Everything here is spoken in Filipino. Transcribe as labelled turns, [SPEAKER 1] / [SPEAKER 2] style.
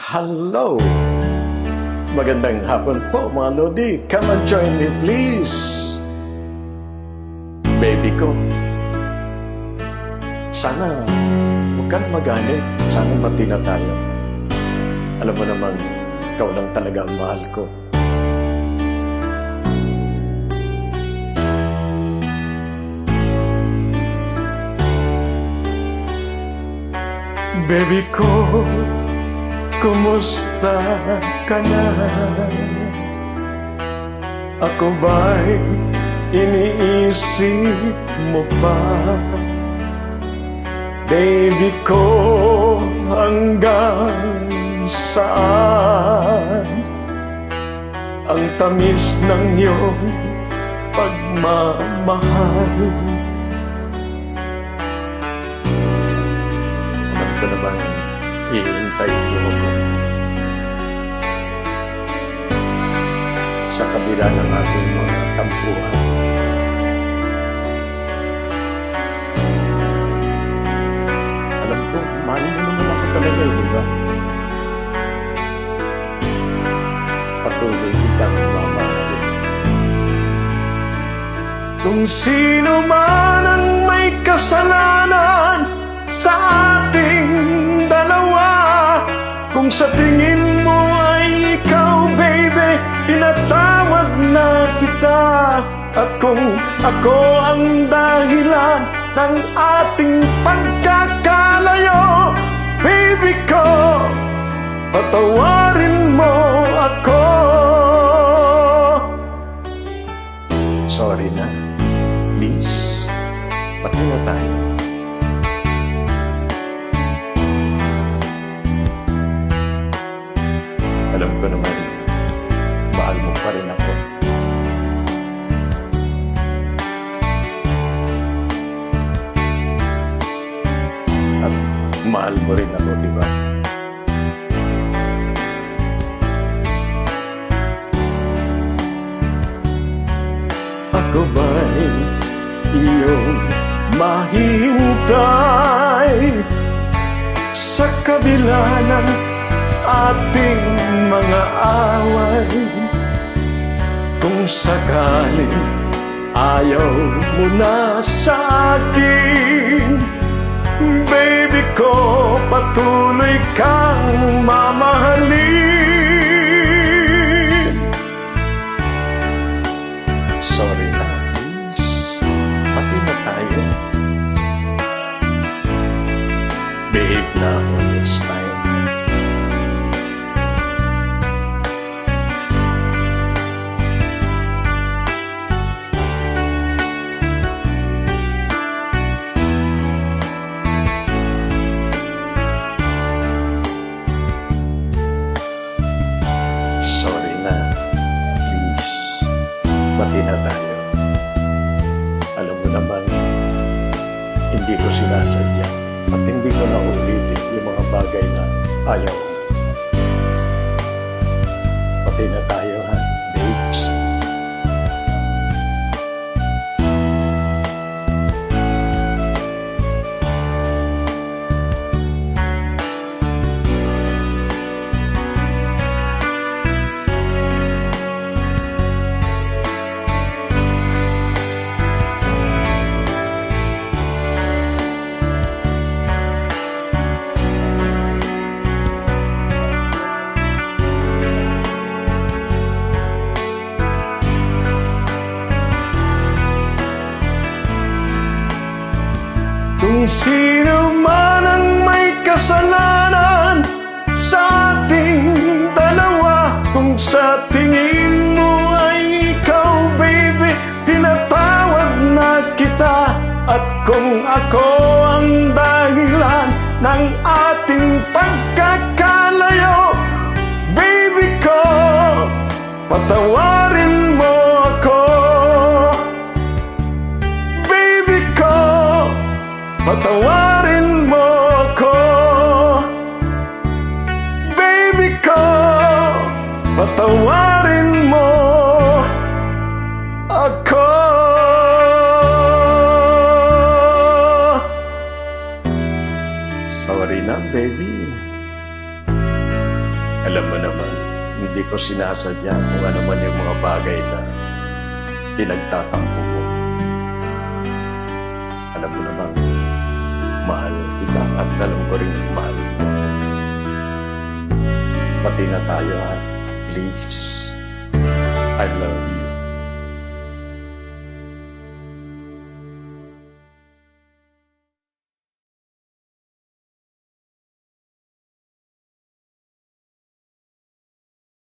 [SPEAKER 1] Hello! Magandang hapon po mga Lodi. Come and join me please. Baby ko, sana huwag kang magalit. Sana mati na tayo. Alam mo naman, ikaw lang talaga ang mahal ko. Baby ko, kumusta ka na? Ako ba'y iniisip mo pa? Baby ko, hanggang saan ang tamis ng iyong pagmamahal? Alam ko naman, ihintay mo ako sa kabila ng ating mga tampuhan. Alam ko, mahal mo naman ako talaga, di ba? Patuloy kitang mamahalin. Kung sino man ang may kasalanan sa ating dalawa, kung sa tingin mo ay ikaw, baby, pinatawad na kita. At kung ako ang dahilan ng ating pagkakalayo, baby ko, patawarin mo ako. Sorry na. Please, pati na tayo. Alam ko naman, mahal mo pa rin ako. At mahal mo rin ako, di ba? Ako ba'y iyong mahihintay sa kabila ng ating mga away? Kung sakaling ayaw mo na sa akin, baby ko, patuloy kang mamahalin. Sorry na, please, pati na tayo. Behave na ako next time. Sorry na. Please, bati na tayo. Alam mo naman, hindi ko sinasadya at hindi ko na ulitin yung mga bagay na ayaw. Bati na tayo, ha, babes? Kung sino man ang may kasalanan sa ating dalawa, kung sa tingin mo ay ikaw, baby, tinatawag na kita. At kung ako ang dahilan ng ating pagkakalayo, baby ko, patawarin mo ako. Baby ko, patawarin mo ako. Baby ko, patawarin mo ako. Sorry na, baby. Alam mo naman, hindi ko sinasadya kung ano man yung mga bagay na pinagtatampo mo. Alam mo naman, mahal kita at alam ko rin mahal mo. Pati na tayo, ha? Please. I love you.